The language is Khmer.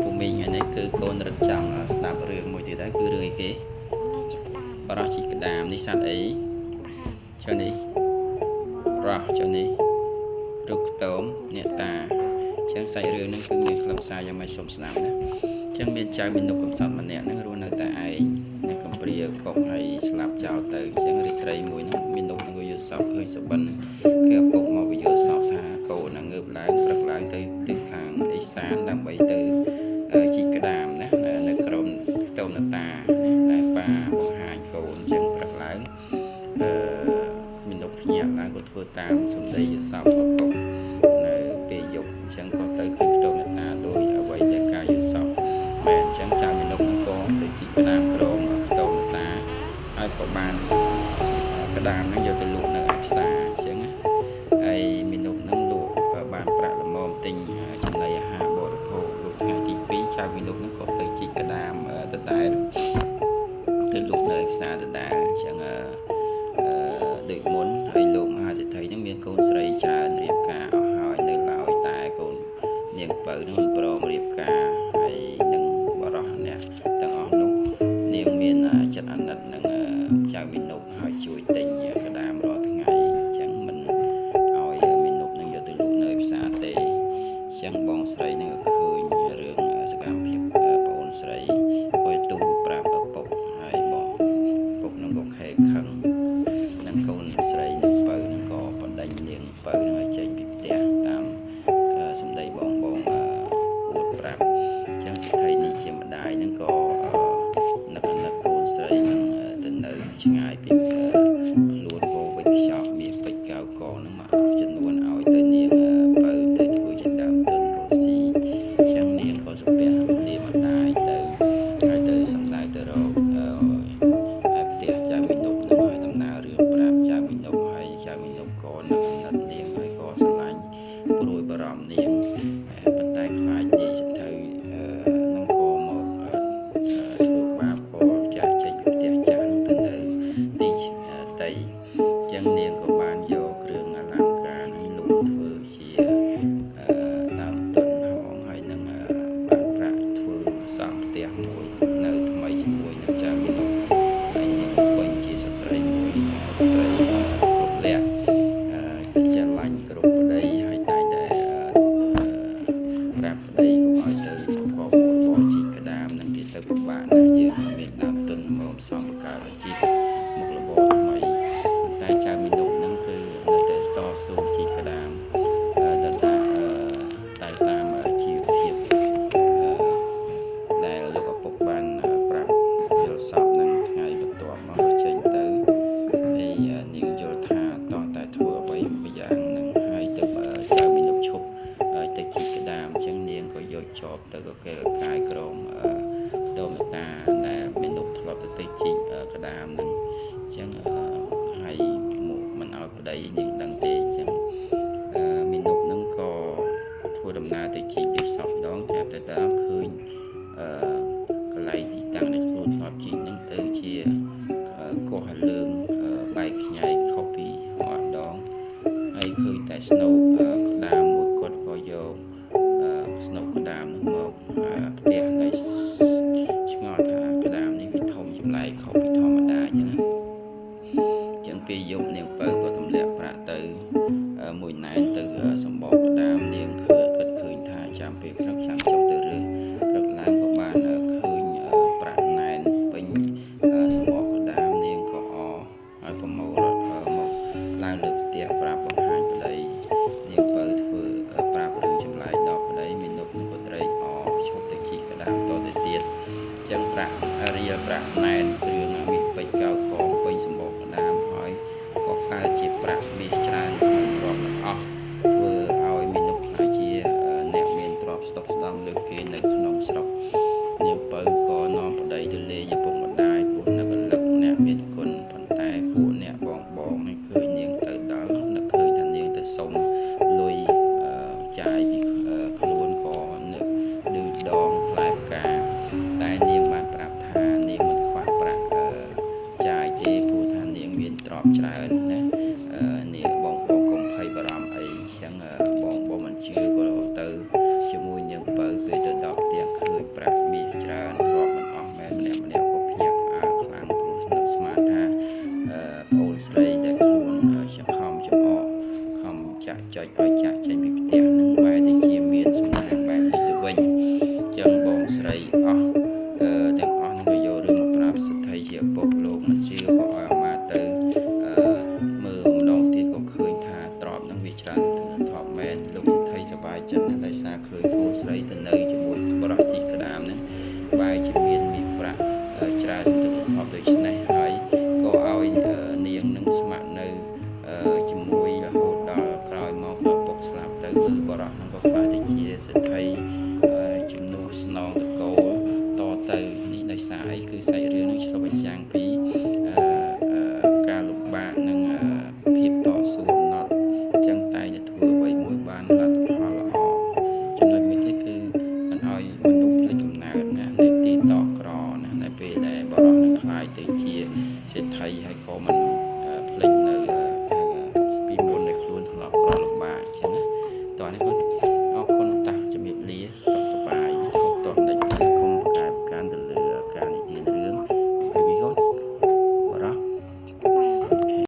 ពូមីងថ្ងៃនេះគឺកូនរត់ចង់ស្ដាប់រឿងមួយទៀតដែរគឺរឿងអីគេបរោះជីក្តាមនេះសត្វអីចុះនេះរោះចុះនេះរុកខ្ទមអ្នកតាចឹងសាច់រឿងហ្នឹងគឺមានខ្លឹមសារយ៉ាងម៉េចសូមស្ដាប់ណាចឹងមានចៅមាននុកកំសត់ម្នាក់ហ្នឹងរស់នៅតែឯងអ្នកកំព្រាពុកហើយស្លាប់ចោលទៅចឹងរាត្រីមួយហ្នឹងមាននុកនឹងយល់សោកឃើញសបិនគឺឪពុកមកយល់សោកថាកូននឹងងើបឡើងព្រឹកឡើងទៅទិសខាងឦសានដើម្បីទៅជីកក្តាមណានៅក្រុមខ្ទមនតាណាដែលប៉ាបង្ហាញកូនចឹងព្រឹកឡើងមាននុកភ្ញាក់ឡើងក៏ធ្វើតាមសម្ដីយល់សោកឪពុកនៅពេលយប់ចឹងក៏ទៅឃើញខ្ទមនតាដោយអ្វីដែលការយល់សោកបែបចឹងចៅមាននុកនឹងក៏ទៅជីកក្តាមក្រុមខ្ទមនតាហើយក៏បានក្តាមហ្នឹងយកទៅលក់នៅឯផ្សារចឹងណាហើយមាននុកហ្នឹងលក់បានប្រាក់ល្មមទិញចំណីអាហារបរិភោគលក់ថ្ងៃទី2ចៅមាននុកហ្នឹងក៏ទៅជីកក្តាមដដែលទៅលក់នៅឯផ្សារដដែលចឹងដូចមុនហើយលោកមហាសេដ្ឋីហ្នឹងមានកូនស្រីច្រើនរៀបការអស់ហើយនៅឡើយតែកូននាងពៅហ្នឹងមិនព្រមរៀបការហើយនឹងបរោះអ្នកទាំងអស់នោះនាងមានចិត្តអាណិតនឹងចៅមាននុកហើយជួយទិញក្តាមរាល់ថ្ងៃអញ្ចឹងមិនឲ្យមាននុកនឹងយកទៅលក់នៅផ្សារទេអញ្ចឹងបងស្រីនឹងឃើញរឿងសកម្មភាពប្អូនស្រីគួយទូប្រាប់ឪពុកហើយបងពុកនឹងក៏ខេខឹងនឹងកូនស្រីនឹងពៅនឹងក៏បណ្ដេញនាងពៅនឹងឲ្យចេញពីផ្ទះតាមសម្ដីបងអួតប្រាប់អញ្ចឹងសិទ្ធិនេះជាម្ដាយនឹងក៏នឹកអាណិតកូនស្រីនឹងទៅនៅឆ្ងាយពីខ្លួនពោវិចខ្ចប់មានពេជ្រកៅកងនឹងមកចំនួនឲ្យទៅនាងពៅទៅធ្វើជាដើមទុនរស់ស៊ីអញ្ចឹងនាងក៏សំពះនាងម្ដាយទៅហើយទៅសម្ដៅទៅរកហើយផ្ទះចៅមីនុកនឹងឲ្យដំណើររឿងប្រាប់ចៅមីនុកហើយចៅមីនុកក៏នឹកអាណិតនាងហើយក៏ស្រឡាញ់ព្រួយបារម្ភនាងប៉ុន្តែខ្លាចនាយសិទ្ធិនឹងក៏មកធ្វើបាបក៏ចាក់ចេញពីផ្ទះចាស់នឹងទៅនៅទីដីចឹងនាងក៏បានយកគ្រឿងអលង្ការនឹងលក់ធ្វើជាដើមទុនហងហើយនឹងបានប្រាក់ធ្វើសង់ផ្ទះមួយនៅថ្មីជាមួយនឹងចៅមីនុកហើយនាងវិញជាស្ត្រីមួយស្ត្រីគ្រប់លក្ខចាឡាញ់គ្រប់ប្តីហើយតែប្រាប់ប្តីកុំឲ្យទៅប្រកបរបរជីកក្តាមនឹងវាទៅពិបាកណាស់យើងមានដើមទុនមកសំបកាលជីកមុខរបរថ្មីតែចៅមីនុកហ្នឹងគឺនៅតែតស៊ូជីកក្តាមតែតាមជីវភាពដែលលោកឪពុកបានប្រាប់យល់សពនឹងថ្ងៃបន្ទាប់មកចេញទៅហើយនាងយល់ថាតោះតែធ្វើអ្វីមួយយ៉ាងនឹងហើយទៅចៅមីនុកឈប់ទៅជីកក្តាមអញ្ចឹងនាងក៏យកជាប់ទៅកែកាយក្រមតមតាដែលមីនុកធ្លាប់ទៅជីកក្តាមនឹងអញ្ចឹងហើយមកមិនឲ្យប្តីនាងដឹងទេអញ្ចឹងមីនុកនឹងក៏ធ្វើដំណើរទៅជីកទៅសពដងតែទៅតាមឃើញកន្លែងទីតាំងដែលខ្លួនធ្លាប់ជីកនឹងទៅជាកោះលើងបែកខ្ញែកខុសពីមាត់ដងហើយឃើញតែស្នូកក្តាមមួយគាត់ក៏យកស្នូកក្តាមនោះមកផ្ទះនៅឆ្ងល់ថាក្តាមនេះវាធំចម្លែកខុសពីធម្មតាអញ្ចឹងណាចឹងពេលយប់នាងពៅក៏ទម្លាក់ប្រាក់ទៅមួយណែនទៅសម្បកក្តាមនាងគាត់ឃើញថាចាំពេលព្រឹកចាំចុះទៅរើព្រឹកឡើងក៏បានឃើញប្រាក់ណែនពេញសម្បកក្តាមនាងក៏ហើយប្រមូលរត់មកឡើងលើផ្ទះប្រាប់បង្ហាញប្តីនាងពៅធ្វើប្រាប់រឿងចម្លែកដល់ប្តីមាននុកនឹងក៏ត្រេកឈប់ទៅជីកក្តាមតទៅទៀតចឹងប្រាក់រៀលប្រាក់ណែនគ្រឿងមាសពេជ្រកៅកងពេញសម្បកក្តាមហើយក៏កើតជាប្រាក់មាសច្រើនរាប់មិនអស់ធ្វើឲ្យមាននុកខ្លាចជាអ្នកមានទ្រព្យស្តុកស្តម្ភលើគេនៅក្នុងស្រុកនាងពៅក៏នាំប្តីទៅលេងឪពុកម្ដាយពួកនឹករលឹកអ្នកមានគុណប៉ុន្តែពួកអ្នកបងនេះឃើញនាងទៅដល់នឹកឃើញថានាងទៅសុំលុយចាយពីខ្លួនក៏នឹកឌឺដងផ្លែផ្កាតែនាងបានប្រាប់ថានាងមិនខ្វះប្រាក់ចាយទេព្រោះថានាងមានទ្រព្យច្រើនណានាងបងកុំភ័យបារម្ភអីចឹងបងមិនជឿក៏ទៅជាមួយនាងពៅពេលទៅដល់ផ្ទះឃើញ ឃើញគូស្រីទៅនៅជាមួយបរិជីក្តាមហ្នឹងបែរជាមានប្រាក់ច្រើនទៅអបដូច្នេះហើយក៏ឲ្យនាងនឹងស្ម័គ្រនៅជាមួយរហូតដល់ក្រោយមកពុកស្លាប់ទៅគឺបរិះហ្នឹងក៏ខ្លាចទៅជាសេដ្ឋីជំនួសស្នងតកូលតទៅនេះដោយសារអីគឺសាច់រឿងនឹងឆ្លុះបញ្ចាំងពីការលំបាកនិងភាពតស៊ូអំណត់អញ្ចឹងតែធ្វើអ្វីមួយបានលទ្ធផលល្អចំណុចមួយទៀតគឺមិនឲ្យមនុស្សភ្លេចកំណើតណានៅទីតក្រណានៅពេលដែលបរិះនឹងខ្លាយទៅជាសេដ្ឋីហើយក៏មិន